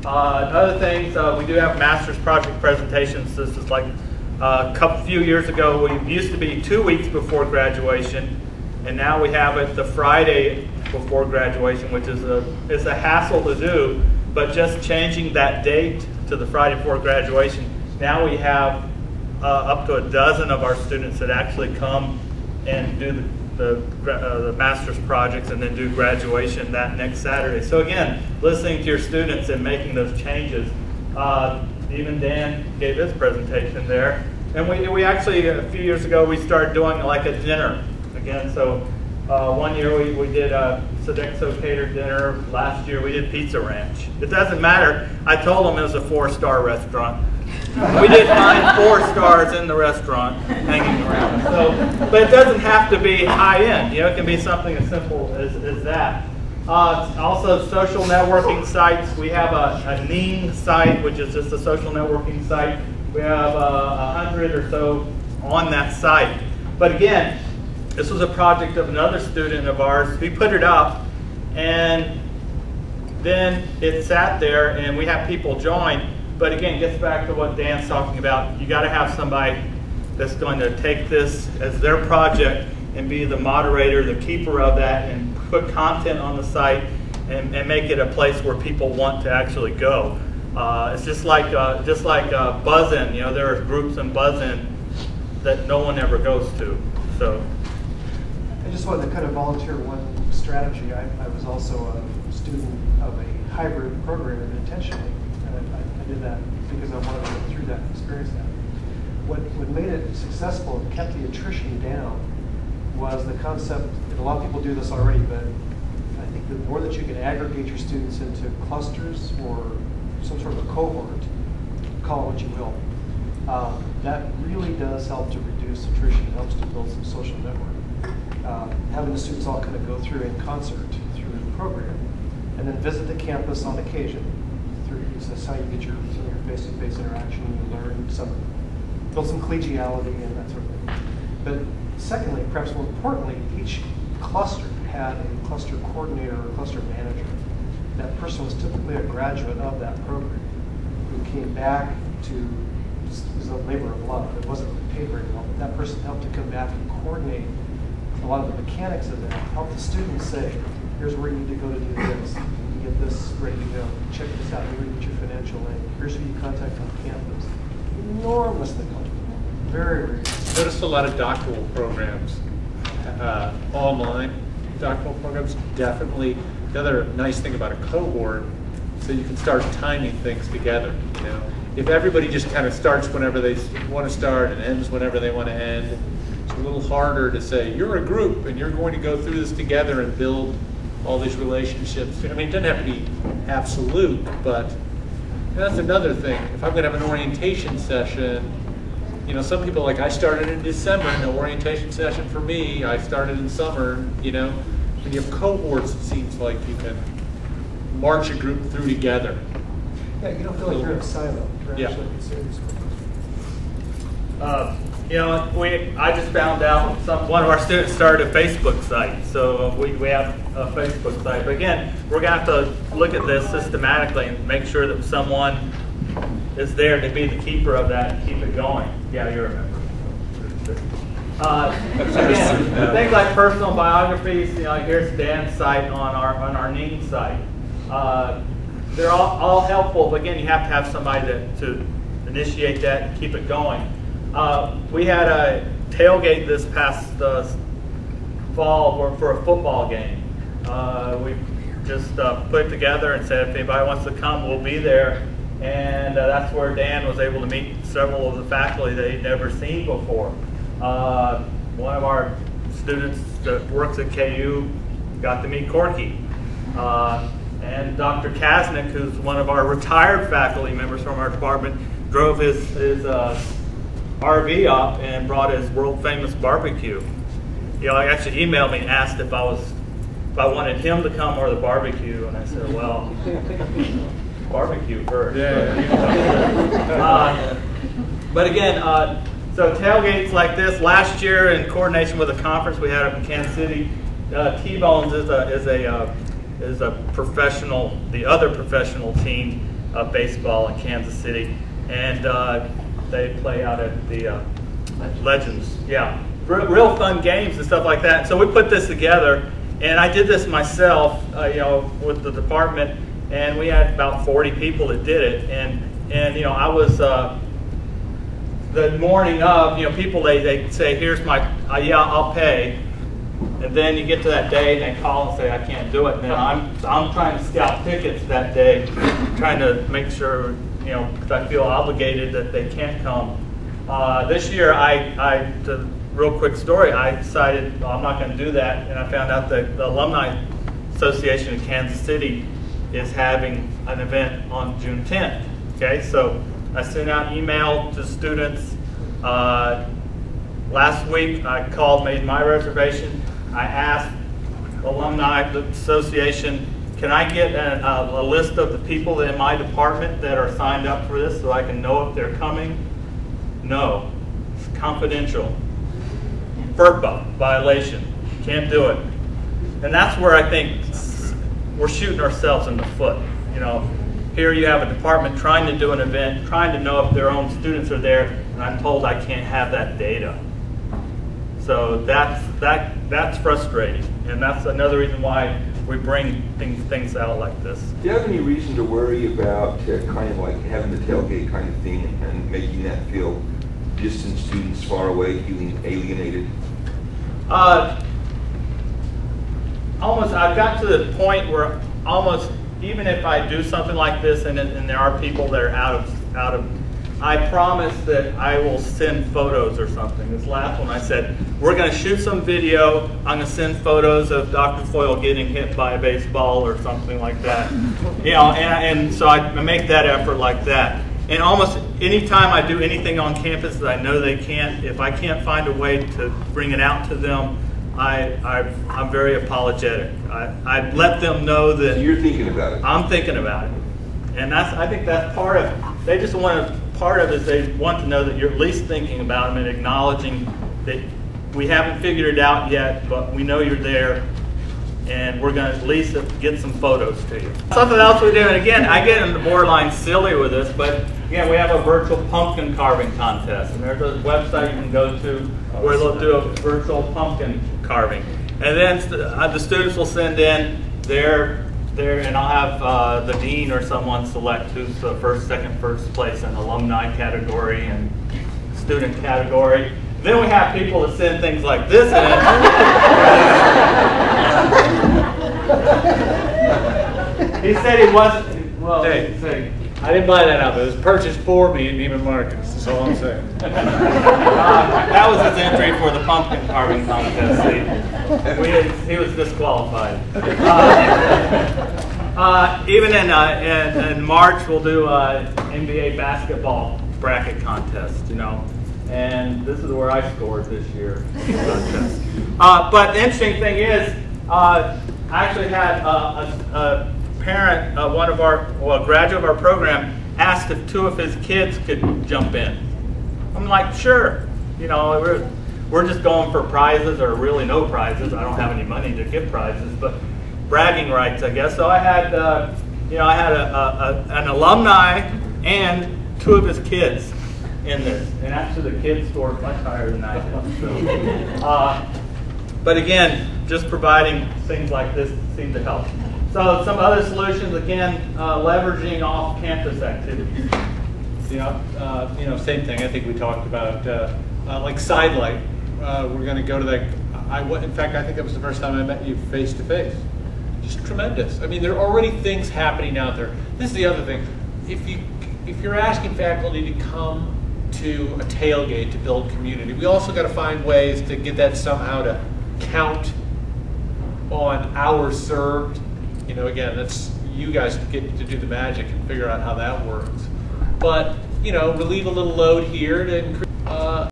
Other things, we do have master's project presentations. This is like a few years ago, we used to be 2 weeks before graduation, and now we have it the Friday before graduation, which is it's a hassle to do, but just changing that date to the Friday before graduation, now we have up to a dozen of our students that actually come and do the master's projects and then do graduation that next Saturday. So again, listening to your students and making those changes. Even Dan gave his presentation there. And we actually, a few years ago, we started doing like a dinner again. So 1 year we did a Sodexo catered dinner. Last year we did Pizza Ranch. It doesn't matter. I told them it was a 4-star restaurant. We did find 4 stars in the restaurant hanging around. So, but it doesn't have to be high end. You know, it can be something as simple as that. Also, social networking sites. We have a NEAN site, which is just a social networking site. We have 100 or so on that site. But again, this was a project of another student of ours. We put it up, and then it sat there, and we have people join. But again, it gets back to what Dan's talking about. You got to have somebody that's going to take this as their project and be the moderator, the keeper of that, and put content on the site and make it a place where people want to actually go. It's just like Buzz-In. You know, there are groups in Buzz-In that no one ever goes to. So, I just wanted to kind of volunteer one strategy. I was also a student of a hybrid program intentionally, and I did that because I wanted to go through that and experience that. What made it successful and kept the attrition down was the concept, and a lot of people do this already, but I think the more that you can aggregate your students into clusters or some sort of a cohort, call it what you will, that really does help to reduce attrition. It helps to build some social network. Having the students all kind of go through in concert through the program, and then visit the campus on occasion. That's how you get your face-to-face interaction, you learn build some collegiality and that sort of thing. But secondly, perhaps more importantly, each cluster had a cluster coordinator or cluster manager. That person was typically a graduate of that program who came back to, it was a labor of love. It wasn't paid very well, but that person helped to come back and coordinate a lot of the mechanics of that, help the students say, here's where you need to go to do this, you get this ready to go, check this out, you get your financial aid, here's who you contact on campus. Enormously helpful. Very, very good. Noticed a lot of doctoral programs, online doctoral programs. Definitely. The other nice thing about a cohort, so you can start timing things together. You know, if everybody just kind of starts whenever they want to start and ends whenever they want to end, it's a little harder to say you're a group and you're going to go through this together and build all these relationships. I mean, it doesn't have to be absolute, but that's another thing. If I'm going to have an orientation session, you know, some people, like I started in December, and the orientation session for me, I started in summer, you know. When you have cohorts, it seems like you can march a group through together. Yeah, you don't feel like you're in a silo. You're actually considered. You know, I just found out one of our students started a Facebook site, so we have a Facebook site. But again, we're going to have to look at this systematically and make sure that someone is there to be the keeper of that and keep it going. Yeah, you remember. Again, things like personal biographies. You know, here's Dan's site on our NEAN site. They're all helpful, but again, you have to have somebody to initiate that and keep it going. We had a tailgate this past fall for a football game. We just put it together and said if anybody wants to come, we'll be there. And that's where Dan was able to meet several of the faculty that he'd never seen before. One of our students that works at KU got to meet Corky. And Dr. Kasnick, who's one of our retired faculty members from our department, drove his RV up and brought his world famous barbecue. You know, he actually emailed me and asked if I wanted him to come or the barbecue, and I said, well, barbecue first. Yeah. But again, so tailgates like this. Last year, in coordination with a conference we had up in Kansas City, T-Bones is a professional, the other professional team baseball in Kansas City, and they play out at the Legends. Yeah, real fun games and stuff like that. So we put this together, and I did this myself, with the department, and we had about 40 people that did it, and I was the morning of, people they say, here's my yeah, I'll pay. And then you get to that day and they call and say, I can't do it. And then I'm trying to scout tickets that day, trying to make sure, because I feel obligated that they can't come. This year, the real quick story, I decided, well, I'm not going to do that. And I found out that the Alumni Association in Kansas City is having an event on June 10th. Okay, so I sent out email to students. Last week, I called, made my reservation. I asked the Alumni Association, can I get a list of the people in my department that are signed up for this so I can know if they're coming? No, it's confidential. FERPA violation, can't do it. And that's where I think we're shooting ourselves in the foot. Here you have a department trying to do an event, trying to know if their own students are there, and I'm told I can't have that data. So that's frustrating, and that's another reason why we bring things out like this. Do you have any reason to worry about kind of like having the tailgate kind of thing and making that feel distant students far away, feeling alienated? Almost, I've got to the point where almost, even if I do something like this and there are people that are out of, I promise that I will send photos or something. This last one I said, we're going to shoot some video, I'm going to send photos of Dr. Foyle getting hit by a baseball or something like that. And so I make that effort like that. And almost any time I do anything on campus that I know they can't, if I can't find a way to bring it out to them, I'm very apologetic. I let them know that. So you're thinking about it. I'm thinking about it, and I think that's part of. They just want to. Part of it is they want to know that you're at least thinking about them and acknowledging that we haven't figured it out yet, but we know you're there, and we're going to at least get some photos to you. Something else we do, and again, I get into borderline silly with this, but again, we have a virtual pumpkin carving contest, and there's a website you can go to where they'll do a virtual pumpkin carving. And then the students will send in their and I'll have the dean or someone select who's the first place in alumni category and student category. Then we have people that send things like this in. He said he wasn't, well, Hey, I didn't buy that out. It was purchased for me at Neiman Marcus. That's all I'm saying. That was his entry for the pumpkin carving contest. He was disqualified. Even in March, we'll do an NBA basketball bracket contest, and this is where I scored this year. But the interesting thing is, I actually had a parent, graduate of our program, asked if 2 of his kids could jump in. I'm like, sure. We're just going for prizes or really no prizes. I don't have any money to give prizes, but bragging rights, I guess. So I had, an alumni and 2 of his kids in this, and actually the kids scored much higher than I did. So, but again, just providing things like this seem to help. So some other solutions, again, leveraging off-campus activities. Same thing. I think we talked about like Sidelight. We're going to go to that. In fact, I think that was the first time I met you face to face. Just tremendous. I mean, there are already things happening out there. This is the other thing. If you're asking faculty to come to a tailgate to build community, we also got to find ways to get that somehow to count on hours served. Again, that's you guys get to do the magic and figure out how that works. But relieve a little load here to increase